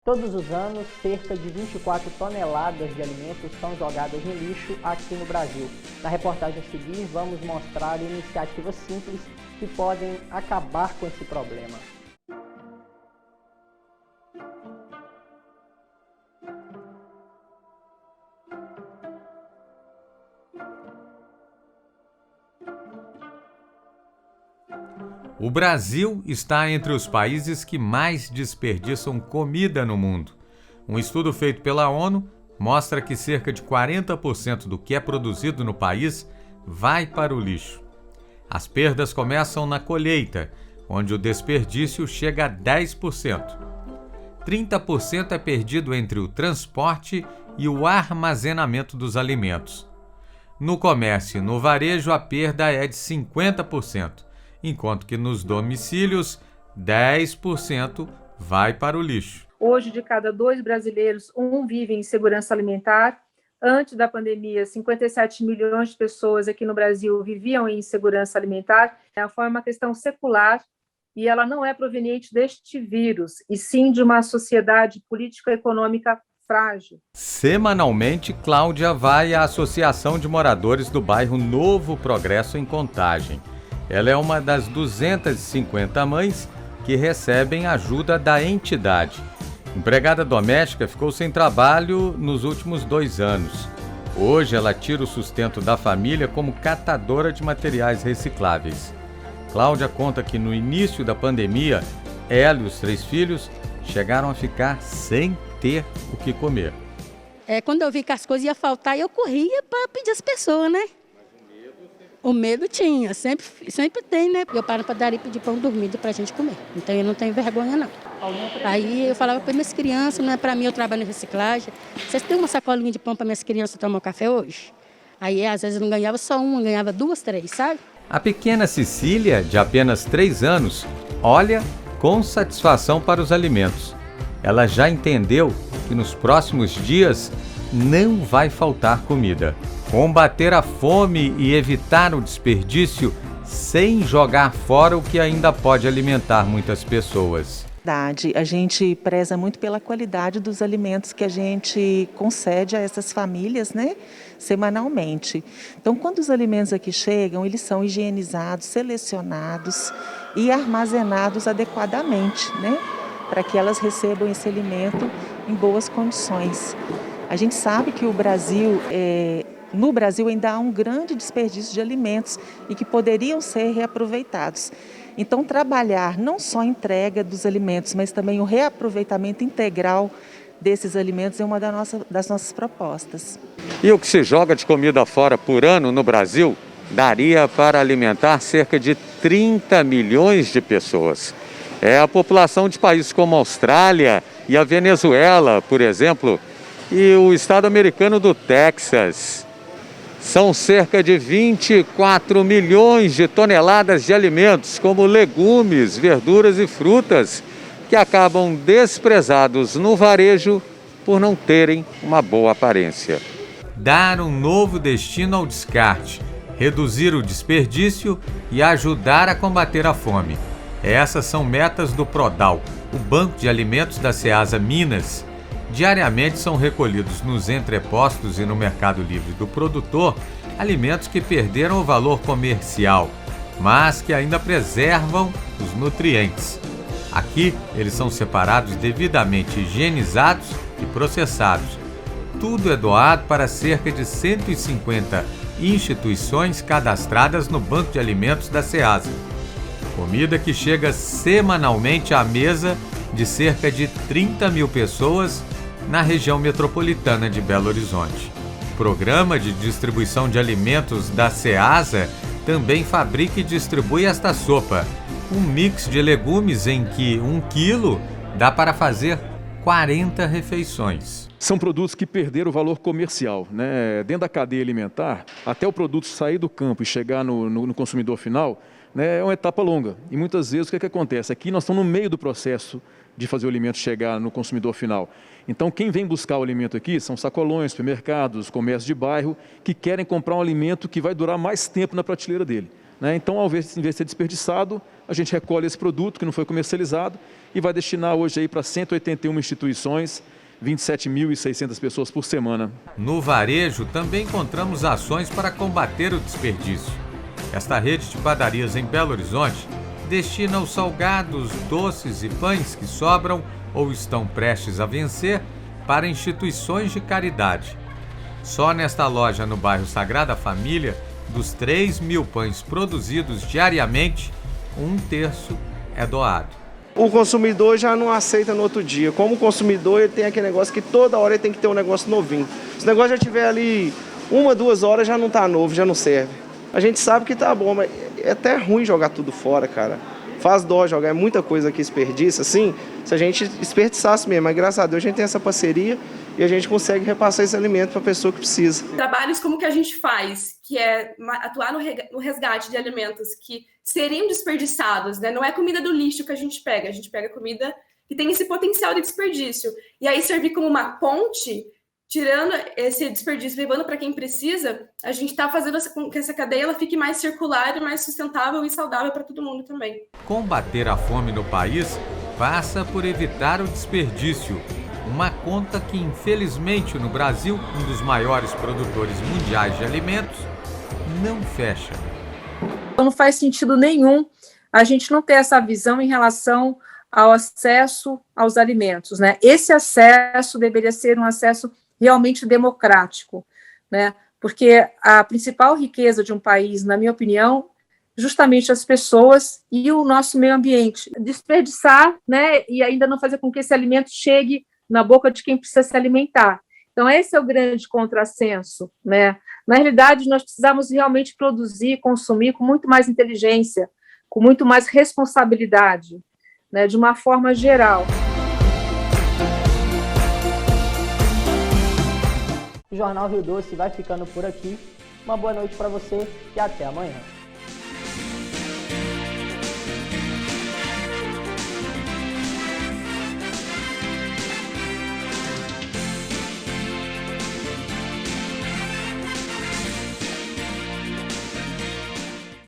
Todos os anos, cerca de 24 toneladas de alimentos são jogadas no lixo aqui no Brasil. Na reportagem a seguir, vamos mostrar iniciativas simples que podem acabar com esse problema. O Brasil está entre os países que mais desperdiçam comida no mundo. Um estudo feito pela ONU mostra que cerca de 40% do que é produzido no país vai para o lixo. As perdas começam na colheita, onde o desperdício chega a 10%. 30% é perdido entre o transporte e o armazenamento dos alimentos. No comércio e no varejo, a perda é de 50%. Enquanto que nos domicílios, 10% vai para o lixo. Hoje, de cada 2 brasileiros, 1 vive em insegurança alimentar. Antes da pandemia, 57 milhões de pessoas aqui no Brasil viviam em insegurança alimentar. Foi uma questão secular e ela não é proveniente deste vírus, e sim de uma sociedade político-econômica frágil. Semanalmente, Cláudia vai à Associação de Moradores do bairro Novo Progresso, em Contagem. Ela é uma das 250 mães que recebem ajuda da entidade. Empregada doméstica, ficou sem trabalho nos últimos 2 anos. Hoje ela tira o sustento da família como catadora de materiais recicláveis. Cláudia conta que no início da pandemia, ela e os 3 filhos chegaram a ficar sem ter o que comer. Quando eu vi que as coisas iam faltar, eu corria para pedir às pessoas, né? O medo tinha, sempre tem, né? Eu paro na padaria e pedir pão dormido pra gente comer. Então eu não tenho vergonha, não. Aí eu falava para minhas crianças, não é para mim, eu trabalho em reciclagem. Vocês têm uma sacolinha de pão para minhas crianças tomar café hoje? Aí às vezes eu não ganhava só uma, ganhava 2, 3, sabe? A pequena Cecília, de apenas 3 anos, olha com satisfação para os alimentos. Ela já entendeu que nos próximos dias não vai faltar comida. Combater a fome e evitar o desperdício sem jogar fora o que ainda pode alimentar muitas pessoas. A gente preza muito pela qualidade dos alimentos que a gente concede a essas famílias, né, semanalmente. Então, quando os alimentos aqui chegam, eles são higienizados, selecionados e armazenados adequadamente, né, para que elas recebam esse alimento em boas condições. A gente sabe que no Brasil ainda há um grande desperdício de alimentos e que poderiam ser reaproveitados. Então, trabalhar não só a entrega dos alimentos, mas também o reaproveitamento integral desses alimentos é uma das nossas propostas. E o que se joga de comida fora por ano no Brasil daria para alimentar cerca de 30 milhões de pessoas. É a população de países como a Austrália e a Venezuela, por exemplo, e o estado americano do Texas. São cerca de 24 milhões de toneladas de alimentos, como legumes, verduras e frutas, que acabam desprezados no varejo por não terem uma boa aparência. Dar um novo destino ao descarte, reduzir o desperdício e ajudar a combater a fome. Essas são metas do Prodal, o Banco de Alimentos da Ceasa Minas. Diariamente são recolhidos nos entrepostos e no Mercado Livre do produtor alimentos que perderam o valor comercial, mas que ainda preservam os nutrientes. Aqui, eles são separados devidamente higienizados e processados. Tudo é doado para cerca de 150 instituições cadastradas no Banco de Alimentos da Ceasa. Comida que chega semanalmente à mesa de cerca de 30 mil pessoas na região metropolitana de Belo Horizonte. O Programa de Distribuição de Alimentos da Ceasa também fabrica e distribui esta sopa, um mix de legumes em que 1 quilo dá para fazer 40 refeições. São produtos que perderam o valor comercial, né? Dentro da cadeia alimentar, até o produto sair do campo e chegar no consumidor final, né, é uma etapa longa. E muitas vezes o que acontece? Aqui nós estamos no meio do processo de fazer o alimento chegar no consumidor final. Então, quem vem buscar o alimento aqui são sacolões, supermercados, comércios de bairro, que querem comprar um alimento que vai durar mais tempo na prateleira dele. né? Então, ao invés de ser desperdiçado, a gente recolhe esse produto que não foi comercializado e vai destinar hoje aí para 181 instituições, 27.600 pessoas por semana. No varejo, também encontramos ações para combater o desperdício. Esta rede de padarias em Belo Horizonte destina os salgados, doces e pães que sobram ou estão prestes a vencer para instituições de caridade. Só nesta loja no bairro Sagrada Família, dos 3.000 pães produzidos diariamente, 1/3 é doado. O consumidor já não aceita no outro dia. Como consumidor, ele tem aquele negócio que toda hora ele tem que ter um negócio novinho. Se o negócio já tiver ali 1, 2 horas, já não está novo, já não serve. A gente sabe que tá bom, mas é até ruim jogar tudo fora, cara. Faz dó jogar, é muita coisa que desperdiça, assim, se a gente desperdiçasse mesmo. Mas graças a Deus a gente tem essa parceria e a gente consegue repassar esse alimento para a pessoa que precisa. Trabalhos como que a gente faz, que é atuar no resgate de alimentos que seriam desperdiçados, né? Não é comida do lixo que a gente pega comida que tem esse potencial de desperdício. E aí servir como uma ponte, tirando esse desperdício, levando para quem precisa, a gente está fazendo com que essa cadeia ela fique mais circular e mais sustentável e saudável para todo mundo também. Combater a fome no país passa por evitar o desperdício. Uma conta que, infelizmente, no Brasil, um dos maiores produtores mundiais de alimentos, não fecha. Não faz sentido nenhum a gente não ter essa visão em relação ao acesso aos alimentos, né? Esse acesso deveria ser um acesso realmente democrático, né? Porque a principal riqueza de um país, na minha opinião, justamente as pessoas e o nosso meio ambiente. Desperdiçar, né? E ainda não fazer com que esse alimento chegue na boca de quem precisa se alimentar. Então, esse é o grande contrassenso, né? Na realidade, nós precisamos realmente produzir, consumir com muito mais inteligência, com muito mais responsabilidade, né? De uma forma geral. O Jornal Rio Doce vai ficando por aqui. Uma boa noite para você e até amanhã.